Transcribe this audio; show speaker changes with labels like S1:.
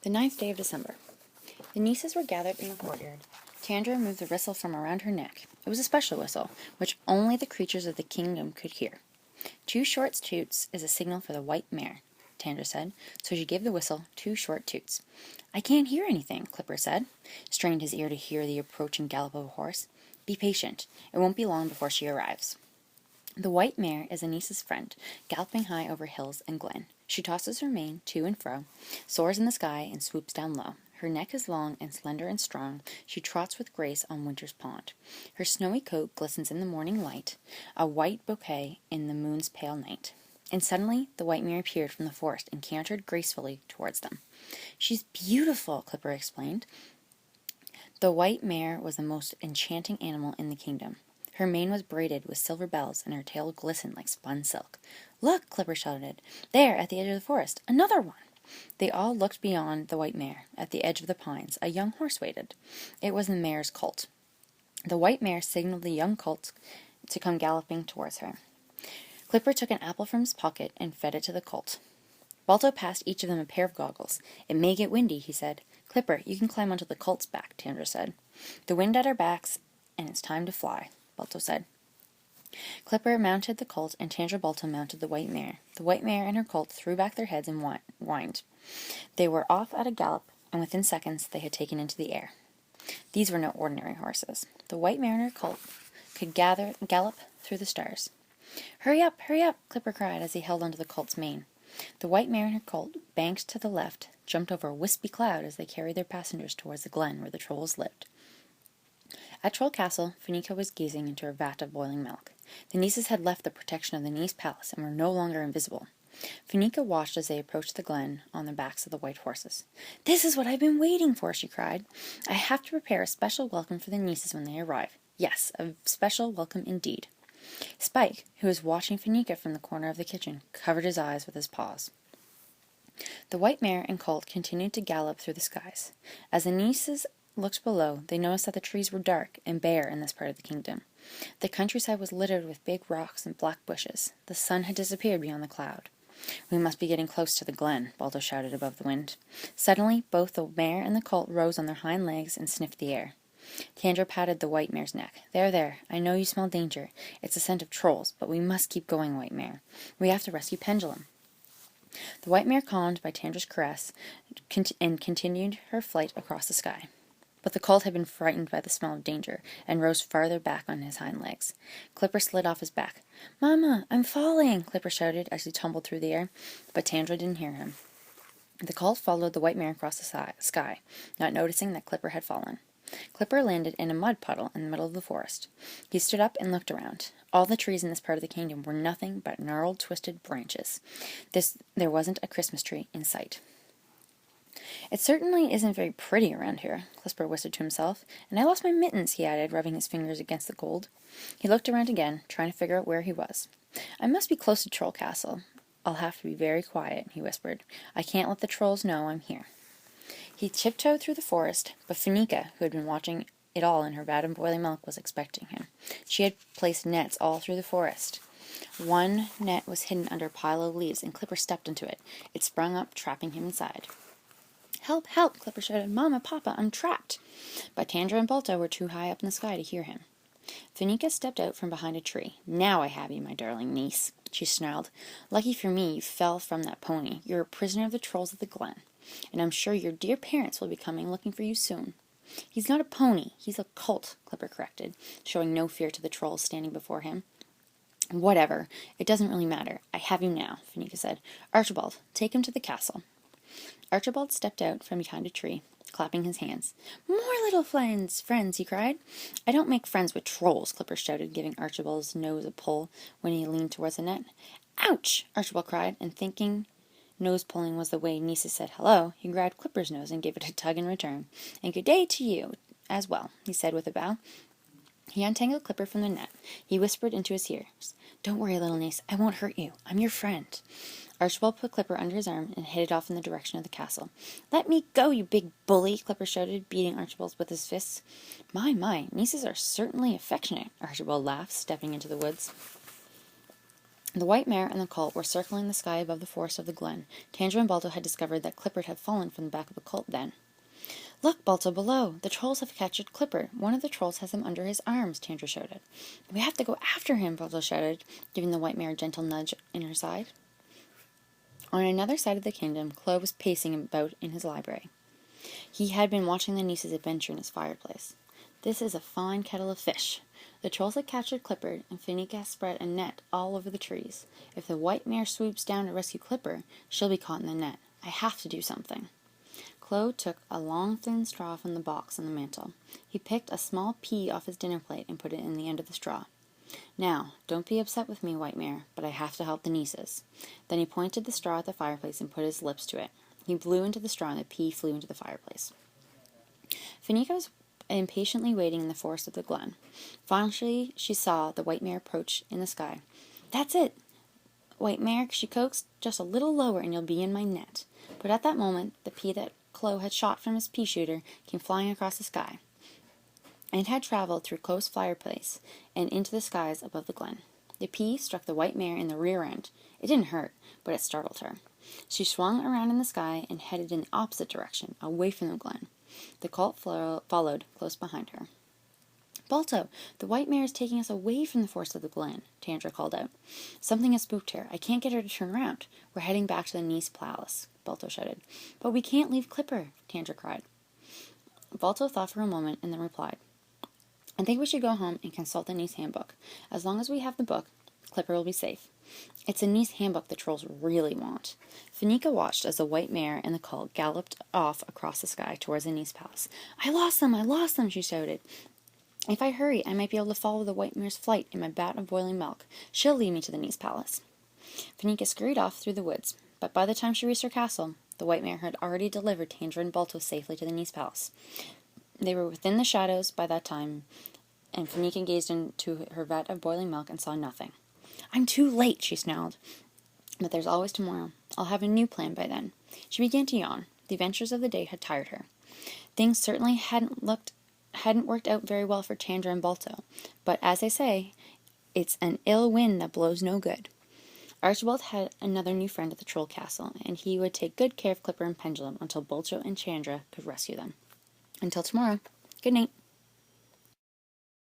S1: The 9th day of December. The nieces were gathered in the courtyard. Tandra removed the whistle from around her neck. It was a special whistle, which only the creatures of the kingdom could hear. 2 short toots is a signal for the white mare, Tandra said, so she gave the whistle 2 short toots. I can't hear anything, Clipper said, strained his ear to hear the approaching gallop of a horse. Be patient. It won't be long before she arrives. The white mare is a niece's friend, galloping high over hills and glen. She tosses her mane to and fro, soars in the sky, and swoops down low. Her neck is long and slender and strong. She trots with grace on winter's pond. Her snowy coat glistens in the morning light, a white bouquet in the moon's pale night. And suddenly the white mare appeared from the forest and cantered gracefully towards them. She's beautiful, Clipper explained. The white mare was the most enchanting animal in the kingdom. Her mane was braided with silver bells, and her tail glistened like spun silk. Look, Clipper shouted. There, at the edge of the forest, another one. They all looked beyond the white mare. At the edge of the pines, a young horse waited. It was the mare's colt. The white mare signaled the young colt to come galloping towards her. Clipper took an apple from his pocket and fed it to the colt. Balto passed each of them a pair of goggles. It may get windy, he said. Clipper, you can climb onto the colt's back, Tandra said. The wind at our backs, and it's time to fly, Balto said. Clipper mounted the colt, and Tandra Balto mounted the white mare. The white mare and her colt threw back their heads and whined. They were off at a gallop, and within seconds they had taken into the air. These were no ordinary horses. The white mare and her colt could gallop through the stars. Hurry up, Clipper cried as he held onto the colt's mane. The white mare and her colt banked to the left, jumped over a wispy cloud as they carried their passengers towards the glen where the trolls lived. At Troll Castle, Funica was gazing into her vat of boiling milk. The nieces had left the protection of the Niece Palace and were no longer invisible. Funica watched as they approached the glen on the backs of the white horses. This is what I've been waiting for, she cried. I have to prepare a special welcome for the nieces when they arrive. Yes, a special welcome indeed. Spike, who was watching Funica from the corner of the kitchen, covered his eyes with his paws. The white mare and colt continued to gallop through the skies. As the nieces looked below, they noticed that the trees were dark and bare in this part of the kingdom. The countryside was littered with big rocks and black bushes. The sun had disappeared beyond the cloud. We must be getting close to the glen, Balto shouted above the wind. Suddenly, both the mare and the colt rose on their hind legs and sniffed the air. Tandra patted the white mare's neck. There, I know you smell danger. It's the scent of trolls, but we must keep going, white mare. We have to rescue Pendulum. The white mare, calmed by Tandra's caress, continued her flight across the sky. But the colt had been frightened by the smell of danger, and rose farther back on his hind legs. Clipper slid off his back. Mama, I'm falling, Clipper shouted as he tumbled through the air, but Tandra didn't hear him. The colt followed the white mare across the sky, not noticing that Clipper had fallen. Clipper landed in a mud puddle in the middle of the forest. He stood up and looked around. All the trees in this part of the kingdom were nothing but gnarled, twisted branches. There wasn't a Christmas tree in sight. It certainly isn't very pretty around here, Clipper whispered to himself, and I lost my mittens, he added, rubbing his fingers against the gold. He looked around again, trying to figure out where he was. I must be close to Troll Castle. I'll have to be very quiet, he whispered. I can't let the trolls know I'm here. He tiptoed through the forest, but Funica, who had been watching it all in her vat of boiling milk, was expecting him. She had placed nets all through the forest. One net was hidden under a pile of leaves, and Clipper stepped into it. It sprung up, trapping him inside. Help, help, Clipper shouted. Mama, Papa, I'm trapped. But Tandra and Balto were too high up in the sky to hear him. Funica stepped out from behind a tree. Now I have you, my darling niece, she snarled. Lucky for me you fell from that pony. You're a prisoner of the trolls of the glen, and I'm sure your dear parents will be coming looking for you soon. He's not a pony, he's a colt, Clipper corrected, showing no fear to the trolls standing before him. Whatever, it doesn't really matter. I have you now, Funica said. Archibald, take him to the castle. Archibald stepped out from behind a tree, clapping his hands. More little friends, he cried. I don't make friends with trolls, Clipper shouted, giving Archibald's nose a pull when he leaned towards the net. Ouch! Archibald cried, and thinking nose-pulling was the way nieces said hello, he grabbed Clipper's nose and gave it a tug in return. And good day to you as well, he said with a bow. He untangled Clipper from the net. He whispered into his ears, Don't worry, little niece, I won't hurt you. I'm your friend. Archibald put Clipper under his arm and headed off in the direction of the castle. Let me go, you big bully, Clipper shouted, beating Archibald with his fists. My, nieces are certainly affectionate, Archibald laughed, stepping into the woods. The white mare and the colt were circling the sky above the forest of the glen. Tandra and Balto had discovered that Clippert had fallen from the back of the colt then. "Look, Balto, below! The trolls have captured Clippert. One of the trolls has him under his arms," Tandra shouted. "We have to go after him," Balto shouted, giving the white mare a gentle nudge in her side. On another side of the kingdom, Clo was pacing about in his library. He had been watching the niece's adventure in his fireplace. "This is a fine kettle of fish. The trolls had captured Clippert, and Finika has spread a net all over the trees. If the white mare swoops down to rescue Clippert, she'll be caught in the net. I have to do something." Clo took a long, thin straw from the box on the mantel. He picked a small pea off his dinner plate and put it in the end of the straw. "Now, don't be upset with me, white mare, but I have to help the nieces." Then he pointed the straw at the fireplace and put his lips to it. He blew into the straw, and the pea flew into the fireplace. Finika was impatiently waiting in the forest of the glen. Finally, she saw the white mare approach in the sky. "That's it, white mare," she coaxed. "Just a little lower, and you'll be in my net." But at that moment, the pea that Clo had shot from his pea shooter came flying across the sky. It had traveled through Clo's fireplace and into the skies above the glen. The pea struck the white mare in the rear end. It didn't hurt, but it startled her. She swung around in the sky and headed in the opposite direction, away from the glen. The colt followed close behind her. "Balto, the white mare is taking us away from the forest of the glen," Tandra called out. "Something has spooked her. I can't get her to turn around. We're heading back to the Nice Palace," Balto shouted. "But we can't leave Clipper," Tandra cried. Balto thought for a moment and then replied, "I think we should go home and consult the Nice handbook. As long as we have the book, Clipper will be safe. It's a Nice handbook the trolls really want." Finika watched as the white mare and the colt galloped off across the sky towards the Nice Palace. I lost them, she shouted. "If I hurry, I might be able to follow the white mare's flight in my vat of boiling milk. She'll lead me to the Nice Palace." Finika scurried off through the woods, but by the time she reached her castle, the white mare had already delivered Tandra and Balto safely to the Nice Palace. They were within the shadows by that time, and Finika gazed into her vat of boiling milk and saw nothing. "I'm too late," she snarled. "But there's always tomorrow. I'll have a new plan by then." She began to yawn. The adventures of the day had tired her. Things certainly hadn't worked out very well for Tandra and Balto, but as they say, it's an ill wind that blows no good. Archibald had another new friend at the Troll Castle, and he would take good care of Clipper and Pendulum until Balto and Tandra could rescue them. Until tomorrow, good night.